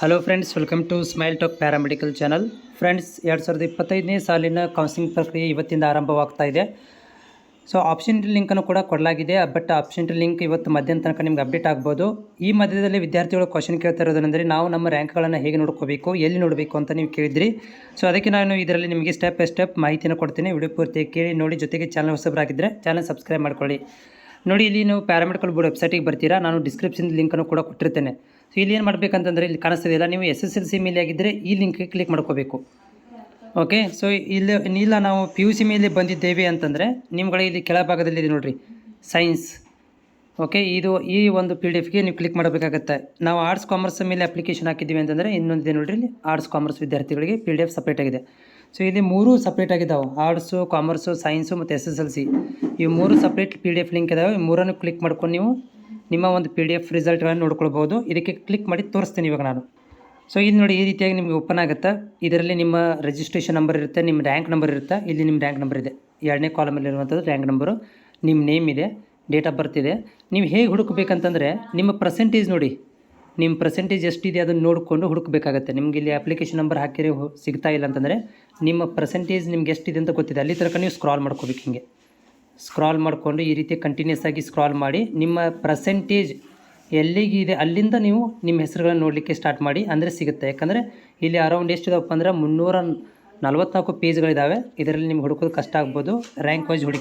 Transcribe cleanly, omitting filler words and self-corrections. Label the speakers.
Speaker 1: Hello friends, welcome to Smile Talk paramedical channel. Friends, 2025ನೇ ಸಾಲಿನ counselling ಪ್ರಕ್ರಿಯೆ ಇವತ್ತಿಂದ ಆರಂಭವಾಗ್ತಾ ಇದೆ. ಸೊ ಆಪ್ಷನ್ ಲಿಂಕನ್ನು ಕೂಡ ಕೊಡಲಾಗಿದೆ. ಬಟ್ ಆಪ್ಷನ್ ಲಿಂಕ್ ಇವತ್ತು ಮಧ್ಯಾಹ್ನ ತನಕ ನಿಮ್ಗೆ ಅಪ್ಡೇಟ್ ಆಗ್ಬೋದು. ಈ ಮಧ್ಯದಲ್ಲಿ ವಿದ್ಯಾರ್ಥಿಗಳು ಕ್ವಶನ್ ಕೇಳ್ತಾ ಇರೋದಂದರೆ ನಾವು ನಮ್ಮ ರ್ಯಾಂಕ್ಗಳನ್ನು ಹೇಗೆ ನೋಡ್ಕೋಬೇಕು, ಎಲ್ಲಿ ನೋಡಬೇಕು ಅಂತ ನೀವು ಕೇಳಿದ್ರಿ. ಸೊ ಅದಕ್ಕೆ ನಾನು ಇದರಲ್ಲಿ ನಿಮಗೆ ಸ್ಟೆಪ್ ಬೈ ಸ್ಟೆಪ್ ಮಾಹಿತಿಯನ್ನು ಕೊಡ್ತೀನಿ. ವಿಡಿಯೋ ಪೂರ್ತಿ ಕೇಳಿ ನೋಡಿ. ಜೊತೆಗೆ ಚಾನಲ್ ಹೊಸಬರಾಗಿದ್ದರೆ ಚಾನಲ್ ಸಬ್ಸ್ಕ್ರೈಬ್ ಮಾಡ್ಕೊಳ್ಳಿ. ನೋಡಿ, ಇಲ್ಲಿ ನೀವು ಪ್ಯಾರಾಮೆಡಿಕಲ್ ಬೋರ್ಡ್ ವೆಬ್ಸೈಟಿಗೆ ಬರ್ತೀರಾ. ನಾನು ಡಿಸ್ಕ್ರಿಪ್ಷನ್ ಲಿಂಕನ್ನು ಕೂಡ ಕೊಟ್ಟಿರ್ತೇನೆ. ಸೊ ಇಲ್ಲಿ ಏನು ಮಾಡಬೇಕಂತಂದರೆ, ಇಲ್ಲಿ ಕಾಣಿಸ್ತಿದೆಯಲ್ಲ, ನೀವು SSLC ಮೇಲೆ ಆಗಿದ್ದರೆ ಈ ಲಿಂಕ್ಗೆ ಕ್ಲಿಕ್ ಮಾಡ್ಕೋಬೇಕು. ಓಕೆ. ಸೊ ಇಲ್ಲ ನಾವು PUC ಮೇಲೆ ಬಂದಿದ್ದೇವೆ ಅಂತಂದರೆ ನಿಮ್ಗಳಿಗೆ ಇಲ್ಲಿ ಕೆಳಭಾಗದಲ್ಲಿ ಇದೆ ನೋಡಿರಿ, ಸೈನ್ಸ್. ಓಕೆ, ಈ ಒಂದು PDF-ಗೆ ನೀವು ಕ್ಲಿಕ್ ಮಾಡಬೇಕಾಗತ್ತೆ. ನಾವು ಆರ್ಟ್ಸ್ ಕಾಮರ್ಸ್ ಮೇಲೆ ಅಪ್ಲಿಕೇಶನ್ ಹಾಕಿದ್ದೀವಿ ಅಂತಂದರೆ ಇನ್ನೊಂದಿದೆ ನೋಡಿರಿ, ಇಲ್ಲಿ ಆರ್ಟ್ಸ್ ಕಾಮರ್ಸ್ ವಿದ್ಯಾರ್ಥಿಗಳಿಗೆ PDF ಸಪ್ರೇಟ್ ಆಗಿದೆ. ಸೊ ಇಲ್ಲಿ 3 ಸಪ್ರೇಟ್ ಆಗಿದ್ದಾವೆ, ಆರ್ಟ್ಸು, ಕಾಮರ್ಸು, ಸೈನ್ಸು ಮತ್ತು SSLC. ಈ 3 ಸಪ್ರೇಟ್ PDF ಲಿಂಕ್ ಇದಾವೆ. ಈ 3 ಕ್ಲಿಕ್ ಮಾಡ್ಕೊಂಡು ನೀವು ನಿಮ್ಮ ಒಂದು PDF ರಿಸಲ್ಟ್ಗಳನ್ನು ನೋಡ್ಕೊಳ್ಬೋದು. ಇದಕ್ಕೆ ಕ್ಲಿಕ್ ಮಾಡಿ ತೋರಿಸ್ತೀನಿ ಇವಾಗ ನಾನು. ಸೊ ಇಲ್ಲಿ ನೋಡಿ, ಈ ರೀತಿಯಾಗಿ ನಿಮಗೆ ಓಪನ್ ಆಗುತ್ತೆ. ಇದರಲ್ಲಿ ನಿಮ್ಮ ರಿಜಿಸ್ಟ್ರೇಷನ್ ನಂಬರ್ ಇರುತ್ತೆ, ನಿಮ್ಮ ರ್ಯಾಂಕ್ ನಂಬರ್ ಇರುತ್ತೆ. ಇಲ್ಲಿ ನಿಮ್ಮ ರ್ಯಾಂಕ್ ನಂಬರ್ ಇದೆ, 2ನೇ ಕಾಲಮಲ್ಲಿರುವಂಥದ್ದು ರ್ಯಾಂಕ್ ನಂಬರು. ನಿಮ್ಮ ನೇಮ್ ಇದೆ, ಡೇಟ್ ಆಫ್ ಬರ್ತ್ ಇದೆ. ನೀವು ಹೇಗೆ ಹುಡುಕಬೇಕಂತಂದರೆ, ನಿಮ್ಮ ಪರ್ಸೆಂಟೇಜ್ ನೋಡಿ, ನಿಮ್ಮ ಪರ್ಸೆಂಟೇಜ್ ಎಷ್ಟಿದೆ ಅದನ್ನು ನೋಡಿಕೊಂಡು ಹುಡುಕಬೇಕಾಗತ್ತೆ. ನಿಮ್ಗೆ ಇಲ್ಲಿ ಅಪ್ಲಿಕೇಶನ್ ನಂಬರ್ ಹಾಕಿರಿ ಸಿಗ್ತಾ ಇಲ್ಲ ಅಂತಂದರೆ ನಿಮ್ಮ ಪರ್ಸೆಂಟೇಜ್ ನಿಮ್ಗೆ ಎಷ್ಟಿದೆ ಅಂತ ಗೊತ್ತಿದೆ. ಅಲ್ಲಿ ತನಕ ನೀವು ಸ್ಕ್ರಾಲ್ ಮಾಡ್ಕೋಬೇಕು. ಹಿಂಗೆ ಸ್ಕ್ರಾಲ್ ಮಾಡಿಕೊಂಡು ಈ ರೀತಿ ಕಂಟಿನ್ಯೂಸ್ ಆಗಿ ಸ್ಕ್ರಾಲ್ ಮಾಡಿ ನಿಮ್ಮ ಪರ್ಸೆಂಟೇಜ್ ಎಲ್ಲಿಗಿದೆ ಅಲ್ಲಿಂದ ನೀವು ನಿಮ್ಮ ಹೆಸರುಗಳನ್ನು ನೋಡಲಿಕ್ಕೆ ಸ್ಟಾರ್ಟ್ ಮಾಡಿ. ಅಂದರೆ ಸಿಗುತ್ತೆ. ಯಾಕಂದರೆ ಇಲ್ಲಿ ಅರೌಂಡ್ ಎಷ್ಟಿದಾವಪ್ಪ ಅಂದರೆ 344 ಪೇಜ್ಗಳಿದ್ದಾವೆ. ಇದರಲ್ಲಿ ನಿಮ್ಗೆ ಹುಡುಕೋದು ಕಷ್ಟ ಆಗ್ಬೋದು. ರ್ಯಾಂಕ್ ವೈಸ್ ಹುಡುಕಿ